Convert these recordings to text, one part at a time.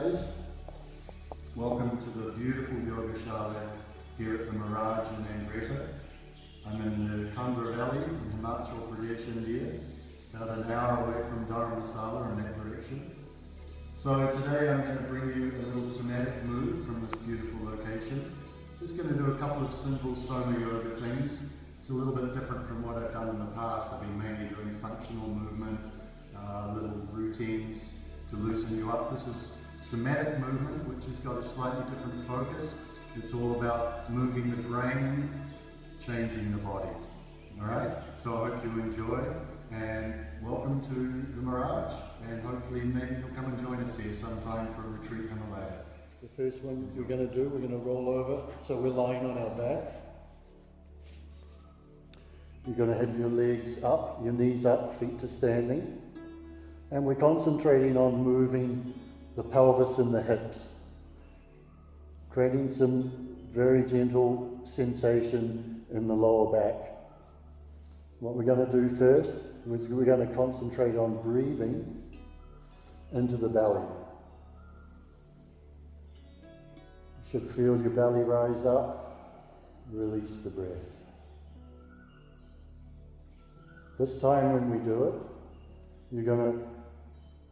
guys. Welcome to the beautiful Yogashala here at the Mirage in Andretta. I'm in the Kandra Valley in Himachal Pradesh, India, about an hour away from Dharamsala in that direction. So today I'm going to bring you a little somatic move from this beautiful location. Just going to do a couple of simple Soma Yoga things. It's a little bit different from what I've done in the past. I've been mainly doing functional movement, little routines to loosen you up. This is somatic movement, which has got a slightly different focus. It's all about moving the brain, changing the body. Alright, so I hope you enjoy and welcome to the Mirage, and hopefully maybe you'll come and join us here sometime for a retreat Himalaya. The first one we're going to do, we're going to roll over so we're lying on our back. You're going to have your legs up, your knees up, feet to standing. And we're concentrating on moving the pelvis and the hips, creating some very gentle sensation in the lower back. What we're going to do first is we're going to concentrate on breathing into the belly. You should feel your belly rise up, release the breath. This time when we do it, you're going to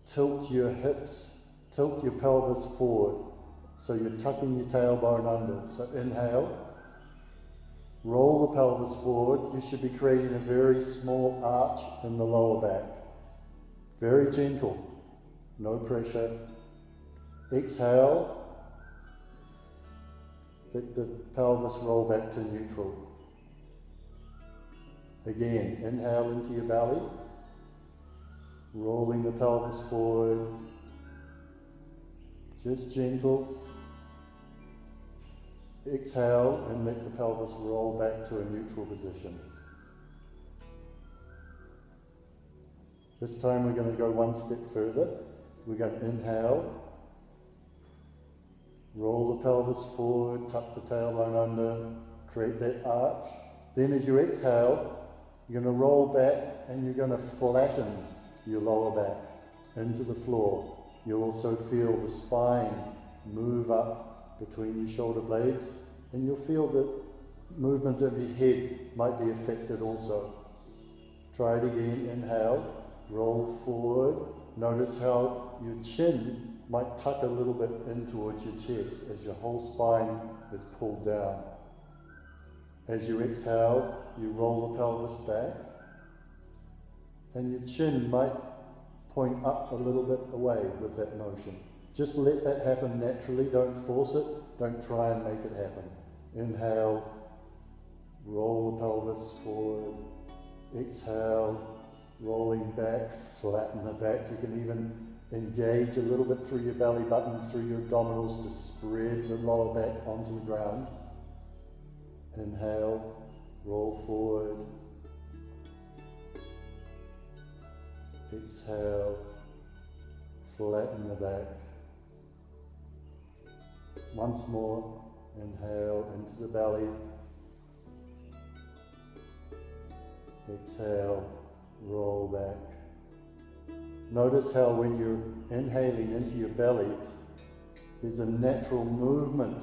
tilt your hips, tilt your pelvis forward. So you're tucking your tailbone under. So inhale, roll the pelvis forward. You should be creating a very small arch in the lower back. Very gentle, no pressure. Exhale, let the pelvis roll back to neutral. Again, inhale into your belly, rolling the pelvis forward, just gentle. Exhale and let the pelvis roll back to a neutral position. This time we're going to go one step further. We're going to inhale, roll the pelvis forward, tuck the tailbone under, create that arch. Then as you exhale, you're going to roll back and you're going to flatten your lower back into the floor. You'll also feel the spine move up between your shoulder blades, and you'll feel that movement of your head might be affected also. Try it again. Inhale, roll forward. Notice how your chin might tuck a little bit in towards your chest as your whole spine is pulled down. As you exhale, you roll the pelvis back, and your chin might point up a little bit away with that motion. Just let that happen naturally, don't force it, don't try and make it happen. Inhale, roll the pelvis forward, exhale, rolling back, flatten the back. You can even engage a little bit through your belly button, through your abdominals to spread the lower back onto the ground. Inhale, roll forward, exhale, flatten the back. Once more, inhale into the belly, exhale, roll back. Notice how when you're inhaling into your belly, there's a natural movement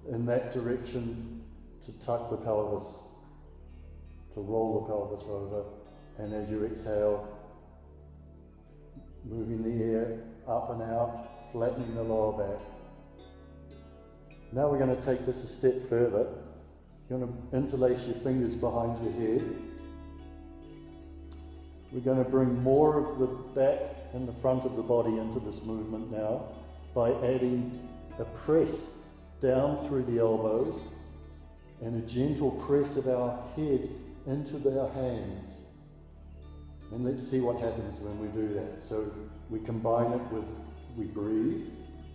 in that direction to tuck the pelvis, to roll the pelvis over, and as you exhale, moving the air up and out, flattening the lower back. Now we're going to take this a step further. You're going to interlace your fingers behind your head. We're going to bring more of the back and the front of the body into this movement now by adding a press down through the elbows and a gentle press of our head into our hands. And let's see what happens when we do that. So we combine it with, we breathe,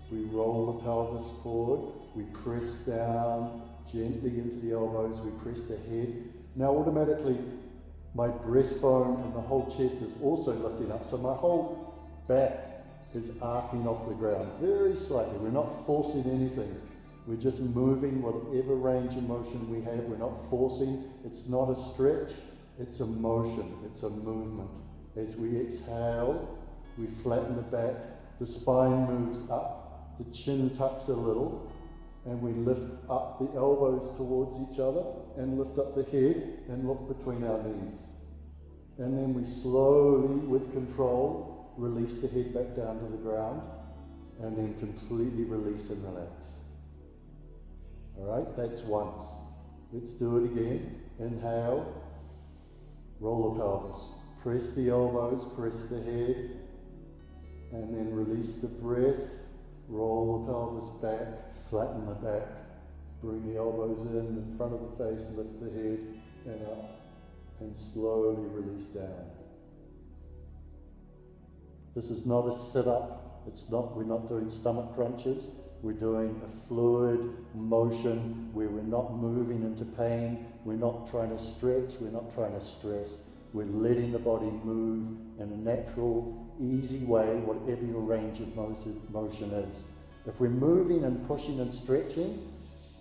we roll the pelvis forward, we press down gently into the elbows, we press the head. Now automatically my breastbone and the whole chest is also lifting up, so my whole back is arcing off the ground very slightly. We're not forcing anything. We're just moving whatever range of motion we have. We're not forcing. It's not a stretch. It's a motion. It's a movement. As we exhale, we flatten the back. The spine moves up. the chin tucks a little, and we lift up the elbows towards each other and lift up the head and look between our knees. And then we slowly, with control, release the head back down to the ground and then completely release and relax. Alright, that's once. Let's do it again. Inhale, roll the pelvis. Press the elbows, press the head, and then release the breath. Roll the pelvis back, flatten the back. Bring the elbows in front of the face, lift the head and up, and slowly release down. This is not a sit-up. We're not doing stomach crunches. We're doing a fluid motion where we're not moving into pain. We're not trying to stretch. We're not trying to stress. We're letting the body move in a natural, easy way, whatever your range of motion is. If we're moving and pushing and stretching,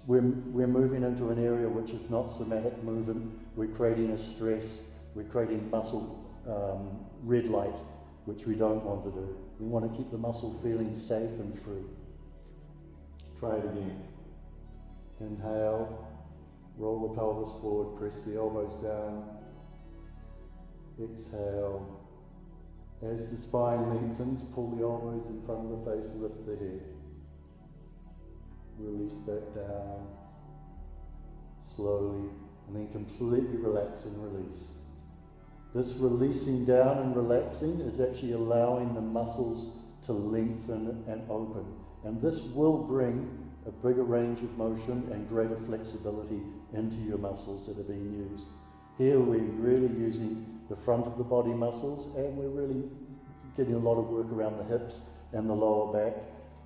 we're moving into an area which is not somatic movement. We're creating a stress. We're creating muscle red light, which we don't want to do. We want to keep the muscle feeling safe and free. Try it again. Inhale, roll the pelvis forward, press the elbows down. Exhale. As the spine lengthens, pull the elbows in front of the face, lift the head. Release back down, slowly, and then completely relax and release. This releasing down and relaxing is actually allowing the muscles to lengthen and open. And this will bring a bigger range of motion and greater flexibility into your muscles that are being used. Here we're really using the front of the body muscles, and we're really getting a lot of work around the hips and the lower back.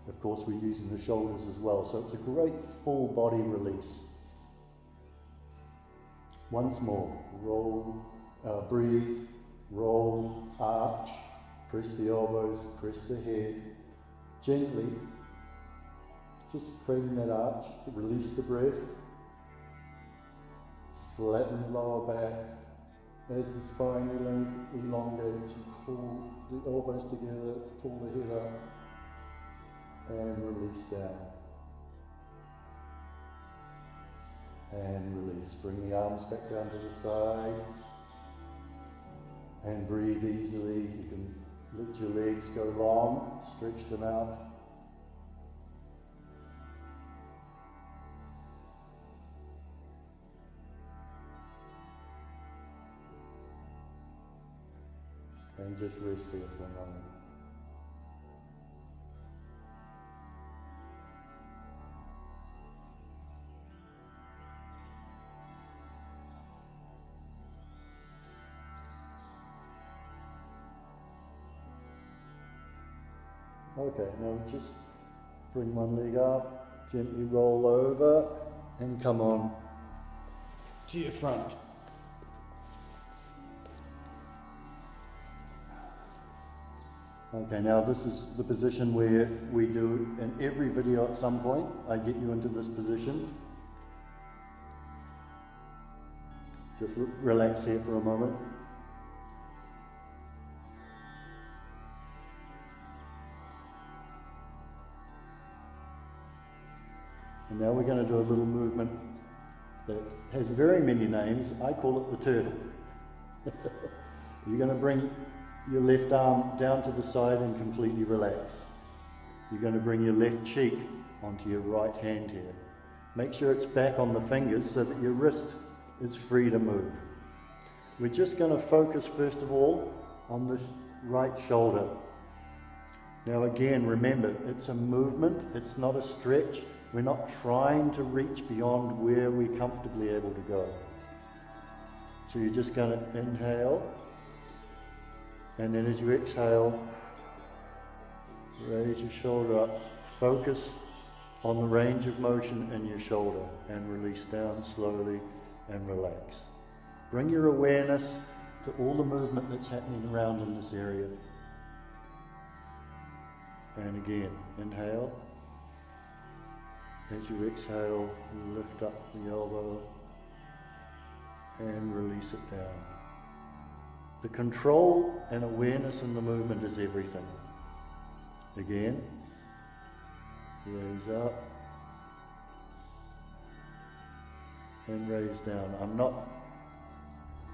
Of course, we're using the shoulders as well, so it's a great full body release. Once more, roll, breathe, roll, arch, press the elbows, press the head, gently, just creating that arch, release the breath, flatten the lower back. As the spine elongates, you pull the elbows together, pull the head up, and release down. And release. Bring the arms back down to the side. And breathe easily. You can let your legs go long, stretch them out. And just rest there for a moment. Okay, now just bring one leg up, gently roll over, and come on to your front. Okay, now this is the position where we do in every video at some point. I get you into this position. Just relax here for a moment. And now we're going to do a little movement that has very many names. I call it the turtle. You're going to bring your left arm down to the side and completely relax. You're going to bring your left cheek onto your right hand here. Make sure it's back on the fingers so that your wrist is free to move. We're just going to focus first of all on this right shoulder. Now again, remember, it's a movement, it's not a stretch. We're not trying to reach beyond where we're comfortably able to go. So you're just going to inhale, and then as you exhale, raise your shoulder up, focus on the range of motion in your shoulder, and release down slowly and relax. Bring your awareness to all the movement that's happening around in this area. And again, inhale. As you exhale, you lift up the elbow and release it down. The control and awareness in the movement is everything. Again, raise up, and raise down. I'm not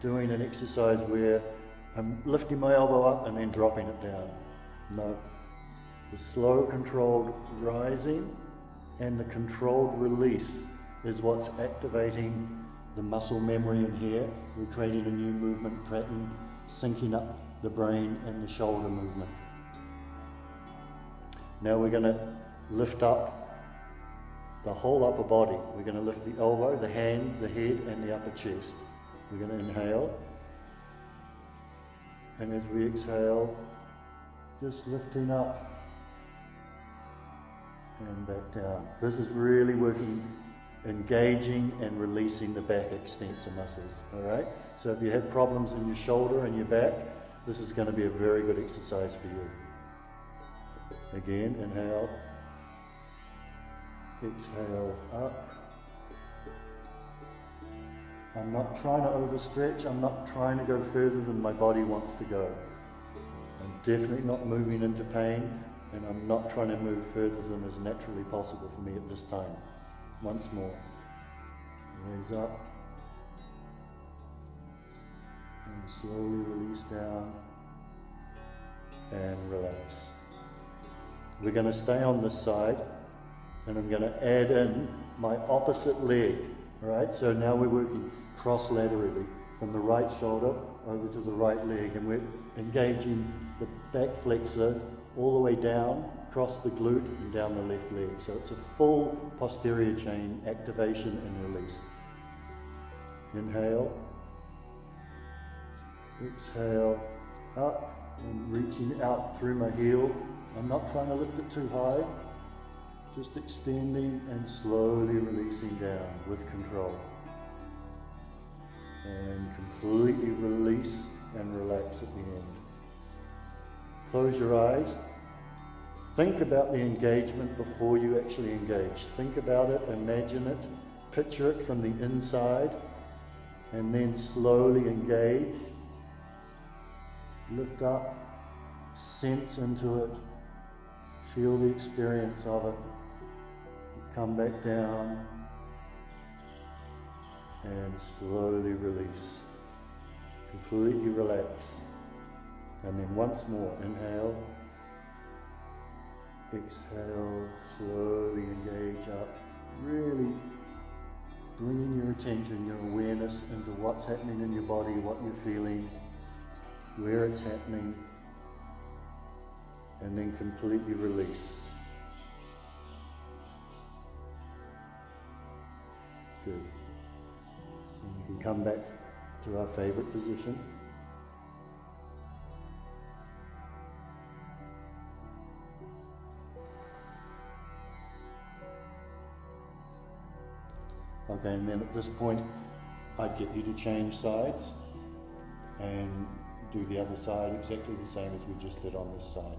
doing an exercise where I'm lifting my elbow up and then dropping it down. No. The slow controlled rising and the controlled release is what's activating the muscle memory in here. We're creating a new movement pattern, syncing up the brain and the shoulder movement. Now we're going to lift up the whole upper body. We're going to lift the elbow, the hand, the head, and the upper chest. We're going to inhale, and as we exhale, just lifting up and back down. This is really working, engaging and releasing the back extensor muscles, all right? So if you have problems in your shoulder and your back, this is going to be a very good exercise for you. Again, inhale, exhale up. I'm not trying to overstretch, I'm not trying to go further than my body wants to go. I'm definitely not moving into pain, and I'm not trying to move further than is naturally possible for me at this time. Once more. Raise up. And slowly release down. And relax. We're going to stay on this side, and I'm going to add in my opposite leg. Alright, so now we're working cross-laterally from the right shoulder over to the right leg, and we're engaging the back flexor all the way down, across the glute and down the left leg. So it's a full posterior chain activation and release. Inhale, exhale, up and reaching out through my heel. I'm not trying to lift it too high, just extending and slowly releasing down with control. And completely release and relax at the end. Close your eyes. Think about the engagement before you actually engage. Think about it, imagine it, picture it from the inside, and then slowly engage. Lift up, sense into it, feel the experience of it. Come back down, and slowly release. Completely relax. And then once more, inhale, exhale, slowly engage up, really bringing your attention, your awareness into what's happening in your body, what you're feeling, where it's happening, and then completely release. Good. And you can come back to our favorite position. Okay, and then at this point, I'd get you to change sides and do the other side exactly the same as we just did on this side.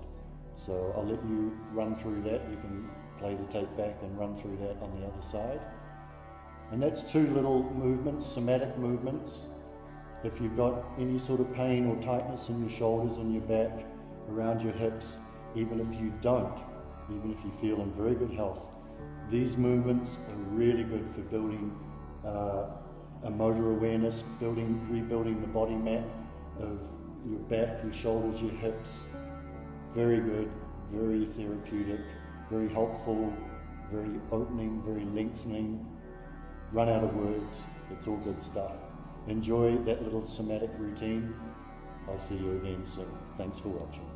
So I'll let you run through that. You can play the tape back and run through that on the other side. And that's two little movements, somatic movements. If you've got any sort of pain or tightness in your shoulders and your back, around your hips, even if you don't, even if you feel in very good health, these movements are really good for building a motor awareness, rebuilding the body map of your back, your shoulders, your hips. Very good, very therapeutic, very helpful, very opening, very lengthening. Run out of words, it's all good stuff. Enjoy that little somatic routine. I'll see you again soon. Thanks for watching.